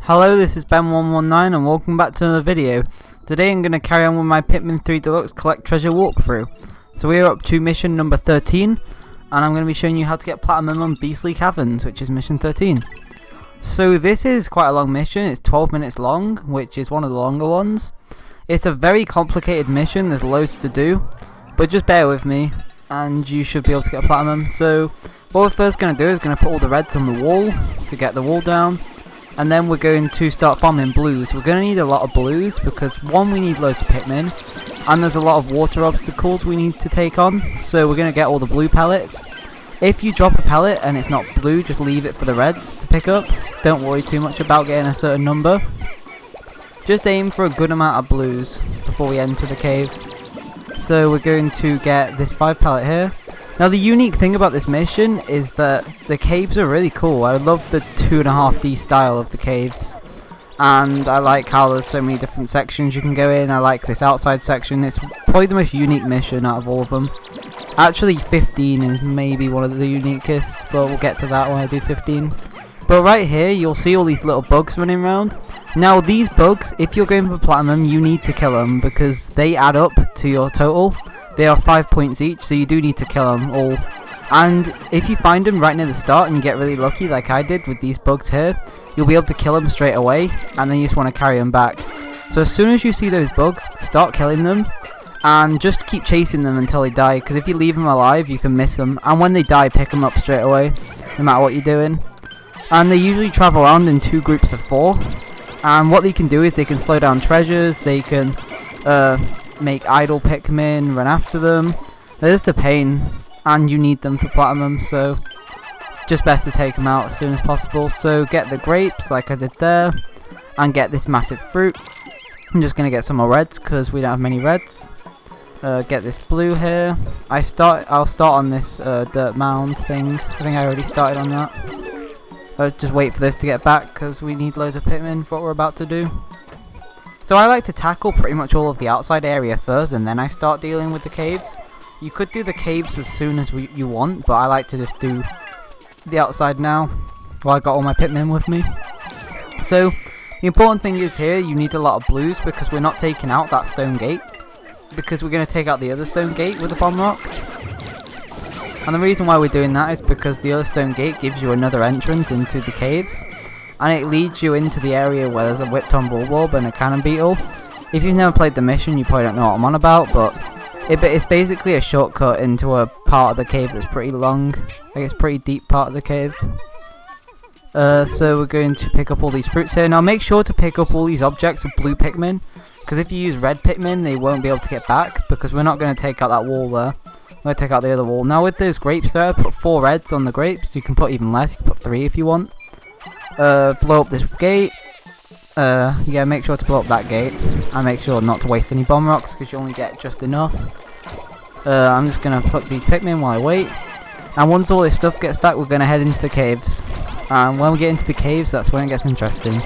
Hello, this is Ben119 and welcome back to another video. Today I'm going to carry on with my Pikmin 3 Deluxe Collect Treasure walkthrough. So we are up to mission number 13 and I'm going to be showing you how to get Platinum on Beastly Caverns, which is mission 13. So this is quite a long mission, it's 12 minutes long, which is one of the longer ones. It's a very complicated mission, there's loads to do, but just bear with me and you should be able to get Platinum. So what we're first going to do is going to put all the reds on the wall to get the wall down. And then we're going to start farming blues. We're going to need a lot of blues because one, we need loads of Pikmin, and there's a lot of water obstacles we need to take on, so we're going to get all the blue pellets. If you drop a pellet and it's not blue, just leave it for the reds to pick up. Don't worry too much about getting a certain number. Just aim for a good amount of blues before we enter the cave. So we're going to get this 5 pellet here. Now the unique thing about this mission is that the caves are really cool. I love the 2.5D style of the caves, and I like how there's so many different sections you can go in. I like this outside section. It's probably the most unique mission out of all of them. Actually 15 is maybe one of the uniquest, but we'll get to that when I do 15. But right here you'll see all these little bugs running around. Now these bugs, if you're going for Platinum, you need to kill them because they add up to your total. They are 5 points each, so you do need to kill them all. And if you find them right near the start and you get really lucky like I did with these bugs here, you'll be able to kill them straight away, and then you just want to carry them back. So as soon as you see those bugs, start killing them, and just keep chasing them until they die, because if you leave them alive, you can miss them. And when they die, pick them up straight away, no matter what you're doing. And they usually travel around in 2 groups of 4. And what they can do is they can slow down treasures, they can make idle Pikmin, run after them. They're just a pain, and you need them for Platinum, so just best to take them out as soon as possible. So get the grapes like I did there, and get this massive fruit. I'm just going to get some more reds because we don't have many reds. Get this blue here. I'll start on this dirt mound thing. I think I already started on that. Just wait for this to get back because we need loads of Pikmin for what we're about to do. So I like to tackle pretty much all of the outside area first, and then I start dealing with the caves. You could do the caves as soon as you want, but I like to just do the outside now while I got all my Pikmin with me. So the important thing is here you need a lot of blues because we're not taking out that stone gate, because we're going to take out the other stone gate with the bomb rocks. And the reason why we're doing that is because the other stone gate gives you another entrance into the caves, and it leads you into the area where there's a whipped on bulb and a cannon beetle. If you've never played the mission, you probably don't know what I'm on about, but it's basically a shortcut into a part of the cave that's pretty long. Like, it's a pretty deep part of the cave. So we're going to pick up all these fruits here. Now make sure to pick up all these objects with blue Pikmin, because if you use red Pikmin, they won't be able to get back, because we're not going to take out that wall there. We're going to take out the other wall. Now with those grapes there, I put 4 reds on the grapes. You can put even less, you can put 3 if you want. Blow up this gate. Yeah, make sure to blow up that gate, and make sure not to waste any bomb rocks because you only get just enough. I'm just gonna pluck these Pikmin while I wait, and once all this stuff gets back, we're gonna head into the caves. And when we get into the caves, that's when it gets interesting.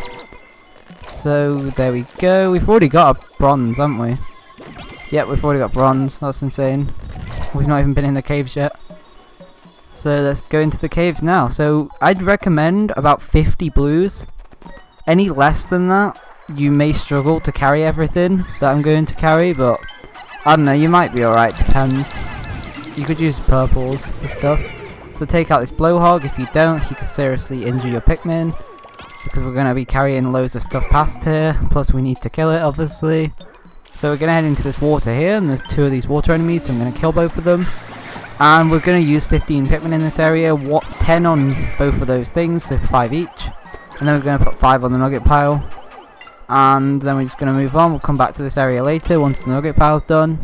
So there we go. We've already got a bronze, haven't we? Yep, we've already got bronze. That's insane. We've not even been in the caves yet. So let's go into the caves now. So I'd recommend about 50 blues. Any less than that, you may struggle to carry everything that I'm going to carry, but I don't know, you might be alright, depends. You could use purples for stuff. So take out this blowhog. If you don't, you could seriously injure your Pikmin, because we're going to be carrying loads of stuff past here, plus we need to kill it, obviously. So we're going to head into this water here, and there's 2 of these water enemies, so I'm going to kill both of them. And we're going to use 15 Pikmin in this area, 10 on both of those things, so 5 each. And then we're going to put 5 on the nugget pile. And then we're just going to move on. We'll come back to this area later once the nugget pile's done.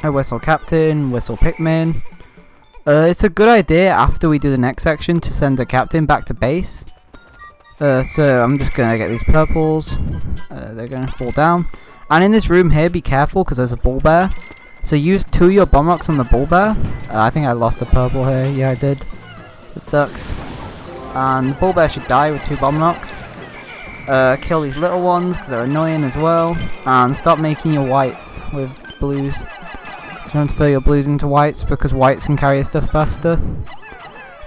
Whistle captain, whistle Pikmin. It's a good idea after we do the next section to send the captain back to base. So I'm just going to get these purples. They're going to fall down. And in this room here, be careful because there's a bull bear. So use 2 of your bomb rocks on the bull bear. I think I lost a purple here. Yeah, I did. It sucks. And the bull bear should die with 2 bomb rocks. Kill these little ones because they're annoying as well. And start making your whites with blues. Transfer your blues into whites because whites can carry stuff faster.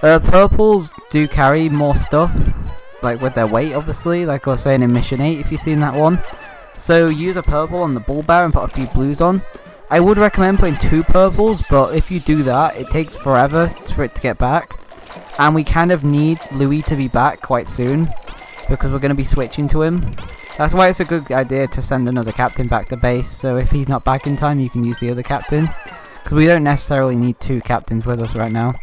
Purples do carry more stuff, like with their weight, obviously, like I was saying in Mission 8 if you've seen that one. So use a purple on the bull bear and put a few blues on. I would recommend putting 2 purples, but if you do that, it takes forever for it to get back. And we kind of need Louis to be back quite soon, because we're going to be switching to him. That's why it's a good idea to send another captain back to base, so if he's not back in time, you can use the other captain. Because we don't necessarily need 2 captains with us right now.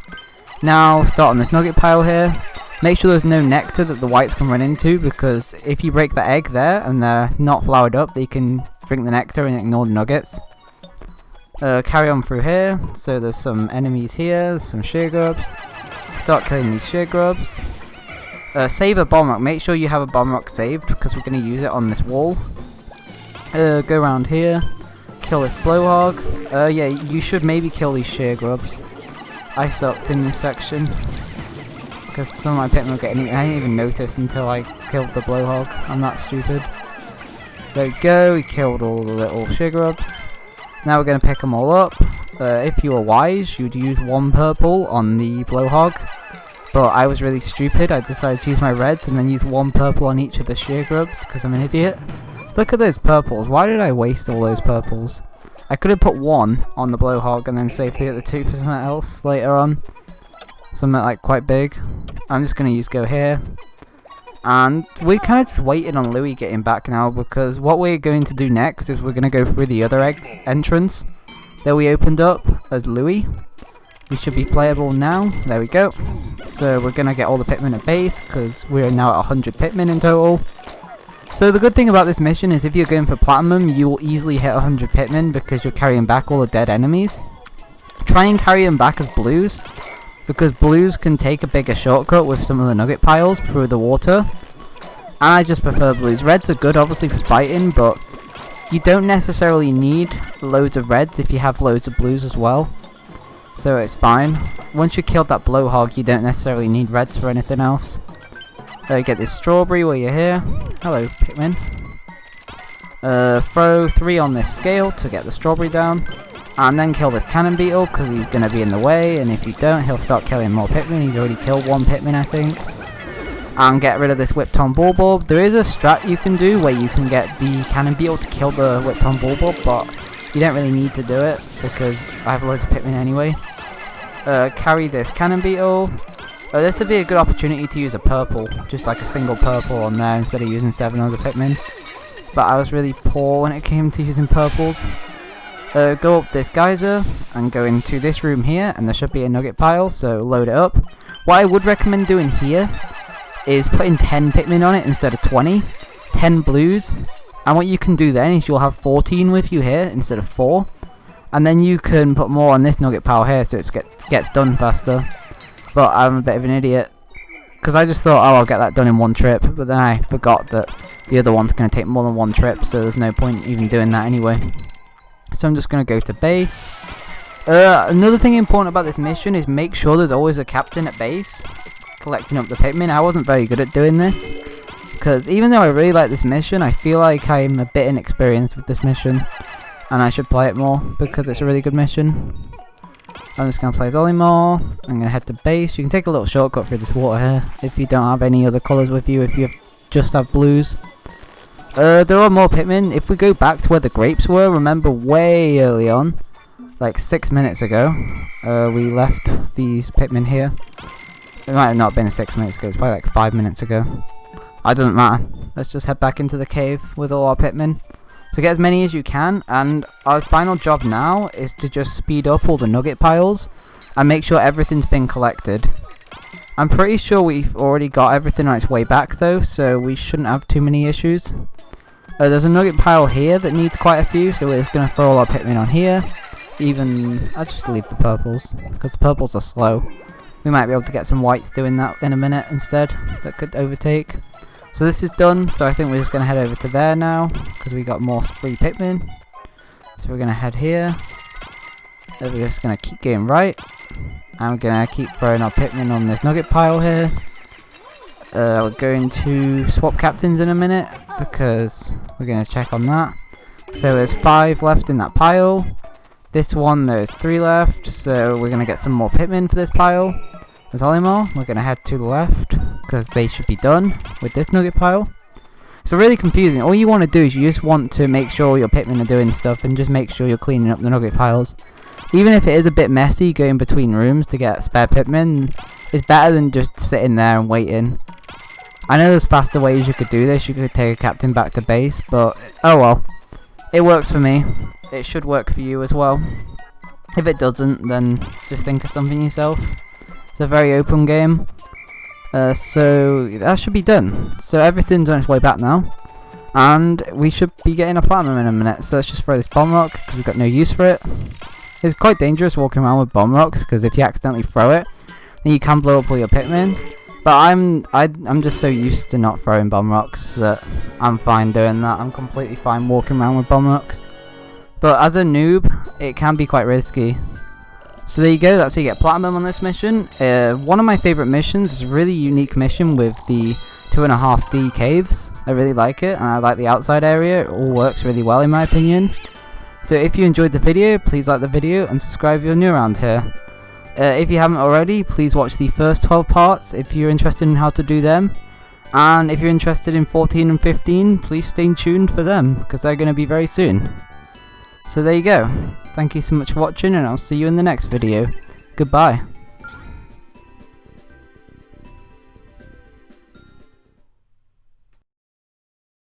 Now, start on this nugget pile here. Make sure there's no nectar that the whites can run into, because if you break the egg there and they're not flowered up, they can drink the nectar and ignore the nuggets. Carry on through here. So there's some enemies here, there's some shear grubs. Start killing these shear grubs. Save a bomb rock. Make sure you have a bomb rock saved, because we're going to use it on this wall. Go around here. Kill this blowhog. Yeah, you should maybe kill these shear grubs. I sucked in this section, because some of my Pikmin were getting eaten. I didn't even notice until I killed the blowhog. I'm that stupid. There we go. We killed all the little shear grubs. Now we're going to pick them all up. If you were wise, you'd use 1 purple on the blowhog. But I was really stupid. I decided to use my reds and then use 1 purple on each of the shear grubs, because I'm an idiot. Look at those purples. Why did I waste all those purples? I could have put 1 on the blowhog and then saved the other 2 for something else later on. Something like quite big. I'm just going to go here. And we're kind of just waiting on Louis getting back now, because what we're going to do next is we're going to go through the other entrance that we opened up as Louis. We should be playable now. There we go. So we're going to get all the Pikmin at base, because we're now at 100 Pikmin in total. So the good thing about this mission is if you're going for Platinum, you will easily hit 100 Pikmin, because you're carrying back all the dead enemies. Try and carry them back as blues, because blues can take a bigger shortcut with some of the nugget piles through the water. And I just prefer blues. Reds are good obviously for fighting, but you don't necessarily need loads of reds if you have loads of blues as well. So it's fine. Once you killed that blowhog, you don't necessarily need reds for anything else. Get this strawberry while you're here. Hello, Pikmin. Throw 3 on this scale to get the strawberry down. And then kill this cannon beetle, because he's going to be in the way, and if you don't, he'll start killing more Pikmin. He's already killed 1 Pikmin, I think. And get rid of this whipped on bulborb. There is a strat you can do where you can get the cannon beetle to kill the whipped on bulborb, but you don't really need to do it, because I have loads of Pikmin anyway. Carry this cannon beetle. This would be a good opportunity to use a purple, just like a single purple on there instead of using 7 other Pikmin. But I was really poor when it came to using purples. Go up this geyser and go into this room here, and there should be a nugget pile, so load it up. What I would recommend doing here is putting 10 Pikmin on it instead of 20. 10 blues. And what you can do then is you'll have 14 with you here instead of 4. And then you can put more on this nugget pile here so it gets done faster. But I'm a bit of an idiot, because I just thought, oh, I'll get that done in 1 trip. But then I forgot that the other one's going to take more than 1 trip, so there's no point even doing that anyway. So I'm just going to go to base. Another thing important about this mission is make sure there's always a captain at base collecting up the Pikmin. I wasn't very good at doing this, because even though I really like this mission, I feel like I'm a bit inexperienced with this mission, and I should play it more because it's a really good mission. I'm just going to play as Olimar. I'm going to head to base. You can take a little shortcut through this water here if you don't have any other colours with you, if you just have blues. There are more Pikmin. If we go back to where the grapes were, remember way early on, like 6 minutes ago, we left these Pikmin here. It might have not been 6 minutes ago, it's probably like 5 minutes ago. It doesn't matter. Let's just head back into the cave with all our Pikmin. So get as many as you can, and our final job now is to just speed up all the nugget piles and make sure everything's been collected. I'm pretty sure we've already got everything on its way back though, so we shouldn't have too many issues. There's a nugget pile here that needs quite a few, so we're just going to throw all our Pikmin on here. I'll just leave the purples, because the purples are slow. We might be able to get some whites doing that in a minute instead, that could overtake. So this is done, so I think we're just going to head over to there now, because we got more free Pikmin. So we're going to head here. Then we're just going to keep going right. I'm going to keep throwing our Pikmin on this nugget pile here. We're going to swap captains in a minute, because we're going to check on that. So there's 5 left in that pile. This one there's 3 left, so we're going to get some more Pikmin for this pile. There's Olimar. We're going to head to the left, because they should be done with this nugget pile. It's really confusing. All you want to do is you just want to make sure your Pikmin are doing stuff and just make sure you're cleaning up the nugget piles. Even if it is a bit messy going between rooms to get spare Pikmin, it's better than just sitting there and waiting. I know there's faster ways you could do this. You could take a captain back to base, but oh well. It works for me. It should work for you as well. If it doesn't, then just think of something yourself. It's a very open game. So that should be done. So everything's on its way back now, and we should be getting a platinum in a minute. So let's just throw this bomb rock because we've got no use for it. It's quite dangerous walking around with bomb rocks because if you accidentally throw it, then you can blow up all your Pikmin. But I'm just so used to not throwing bomb rocks that I'm fine doing that. I'm completely fine walking around with bomb rocks. But as a noob, it can be quite risky. So there you go, that's how you get platinum on this mission. One of my favourite missions is a really unique mission with the 2.5D caves. I really like it, and I like the outside area. It all works really well in my opinion. So if you enjoyed the video, please like the video and subscribe if you're new around here. If you haven't already, please watch the first 12 parts if you're interested in how to do them. And if you're interested in 14 and 15, please stay tuned for them, because they're going to be very soon. So there you go. Thank you so much for watching, and I'll see you in the next video. Goodbye.